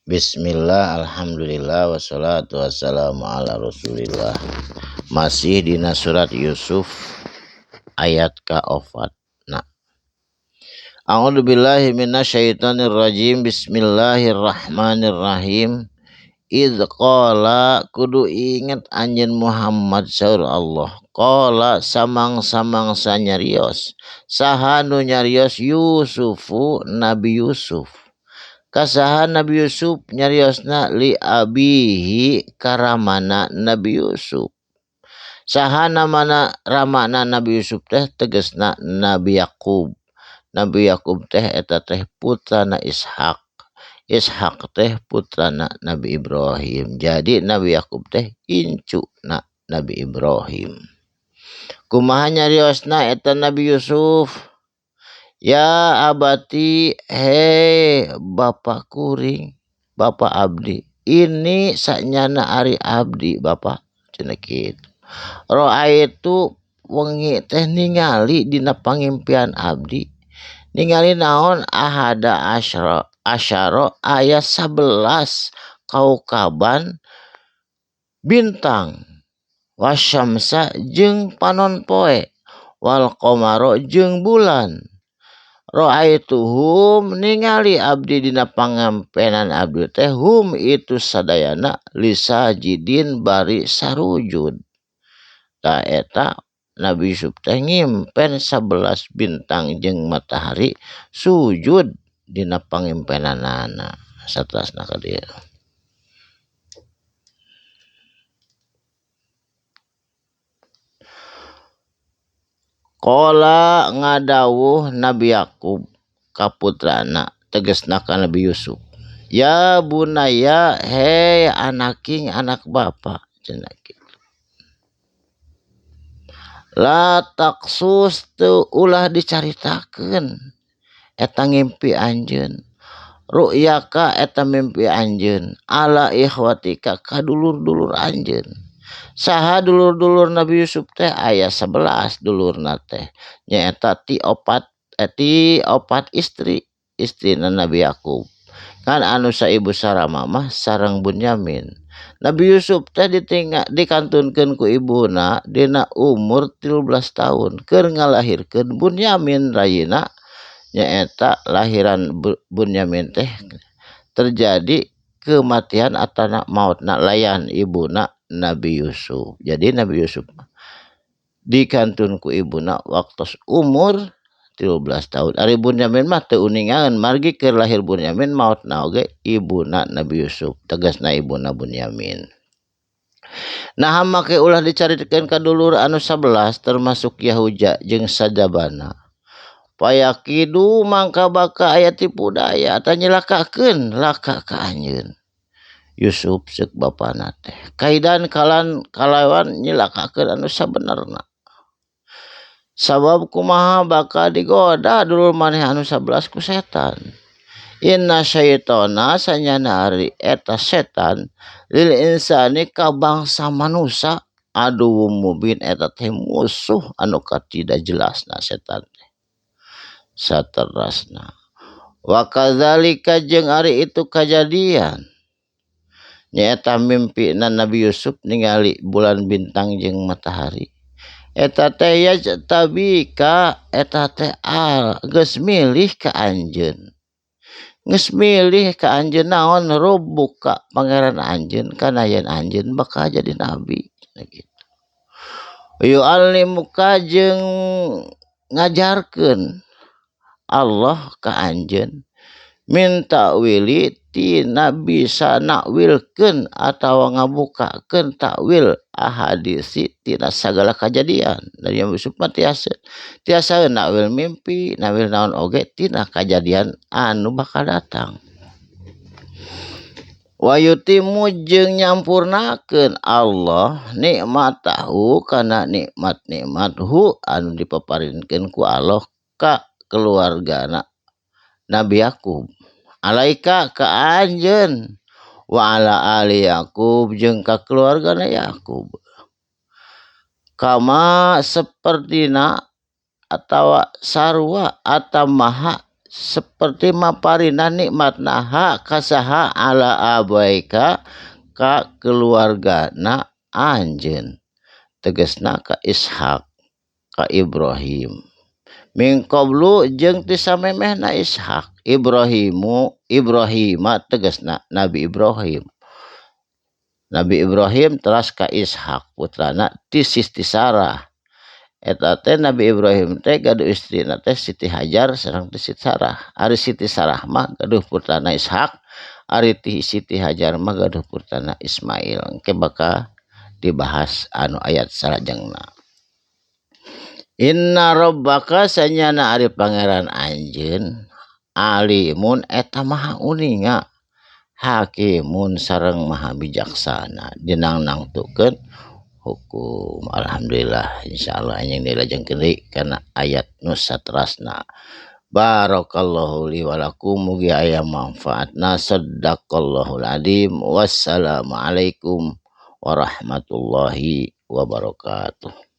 Bismillah, alhamdulillah, wassalatu wassalamu ala rasulillah. Masih dina surat Yusuf ayat ka-4. Nah, a'udzubillahi minasyaitonirrajim. Bismillahirrahmanirrahim. Idz qala, kudu inget anjeun Muhammad saur Allah. Qala samang-samang sanyarios. Saha nu nyarios Yusufu, Nabi Yusuf. Kasahan Nabi Yusuf nyariosna li abihi karamana Nabi Yusuf. Saha namana ramana Nabi Yusuf teh tegesna Nabi Yakub. Nabi Yakub teh eta teh putrana Ishak. Ishak teh putrana Nabi Ibrahim. Jadi Nabi Yakub teh incuna Nabi Ibrahim. Kumaha nyariosna eta Nabi Yusuf? Ya abati, hei bapak kuring, bapak abdi. Ini sanyana ari abdi bapak, cenah kitu. Roa itu wengi teh ningali dina pangimpian abdi. Ningali naon ahada asyara ayat 11 kaukaban bintang. Wasyamsa jeung panon poe. Wal qamaro jeung bulan. Ra'aituhum ningali abdi dina pangampenan abdi teh hum itu sadayana lisajidin bari sarujud. Ta eta Nabi Yusuf teh ngimpen 11 bintang jeung matahari sujud dina pangimpenanana. Satrasna ka dieu. Qala ngadawuh Nabi Yakub kaputrana tegesna ka Nabi Yusuf. Ya bunaya, hei anaking anak bapa cenah kitu. La taksus teu ulah dicaritakeun eta ngimpi anjeun. Ru'yaka eta mimpi anjeun ala ikhwatika kadulur-dulur anjeun. Saha dulur-dulur Nabi Yusuf teh aya 11 dulurna teh nyaeta ti opat istrina Nabi Yakub. Kan anu saibu sarama mah sareng Bunyamin. Nabi Yusuf teh dikantunkeun ku ibuna dina umur 13 tahun keur ngalahirkeun Bunyamin rayina nyaeta lahiran Bunyamin teh terjadi kematian atana mautna layan ibuna Nabi Yusuf. Jadi Nabi Yusuf dikantun ku ibuna waktu umur 13 tahun. Ari Bunyamin mah teu uningan margi keur lahir Bunyamin mautna oge ibuna Nabi Yusuf. Tegasna ibuna Bunyamin. Nah make ulah dicaritakeun ka dulur anu 11 termasuk Yahuja jeung sajabana. Payakidu mangka baka aya tipu daya ata nyelakakeun laka ka anjeun. Yusuf ceuk bapana teh kaidan kalawan nyilakakeun anu sabenerna. Sabab kumaha baka digoda dulur maneh anu 11 ku setan. Inna syaitana sanyana ari eta setan lil insani ka bangsa manusia adu mubin eta teh musuh anu katida jelasna setan teh. Saterasna. Wa kadzalika jeung ari itu kajadian. Nyaeta mimpina Nabi Yusuf ningali bulan bintang jeung matahari. Eta teh ya tabika eta teh geus milih ka anjeun. Geus milih ka anjeun naon rubuka pangeran anjeun kana yen anjeun bakal jadi nabi gitu. Yu alimuka jeung ngajarkeun Allah ka anjeun minta wili tina bisa nakwilkeun atawa ngabukakeun takwil ahadisi tina sagala kajadian. Dari Yusuf mah tiasa nakwil mimpi, nakwil naon oge tina kajadian anu bakal datang. Wa yutimu jeung nyampurnakeun Allah nikmatahu kana nikmat-nikmathu anu dipaparinkeun ku Allah ka keluargana Nabi Yakub. Alaika ka anjeun wa ala ali Yakub jeung ka keluargana Yakub. Kama sepertina atawa sarua atamaha seperti maparina nikmatna hak kasaha ala abaika ka keluargana anjeun, tegasna ka Ishak ka Ibrahim. Min qablu jeung ti samemehna Ishak, Ibrahima tegasna Nabi Ibrahim. Nabi Ibrahim teras ka Ishak putrana ti Siti Sarah. Eta teh Nabi Ibrahim teh gaduh istrina teh Siti Hajar sareng ti Siti Sarah. Ari Siti Sarah mah gaduh putrana Ishak, ari ti Siti Hajar mah gaduh putrana Ismail. Engke bakal dibahas anu ayat salajengna. Inna rabbaka sanyana ari pangeran anjeun alimun eta maha uninga, hakimun sareng maha bijaksana dina nangtukeun hukum. Alhamdulillah insyaallah anjeun dilajengkeun deui kana ayat nu saterasna. Barakallahu li wa lakum, mugi aya manfaatna. Shadaqallahul adzim. Wassalamualaikum warahmatullahi wabarakatuh.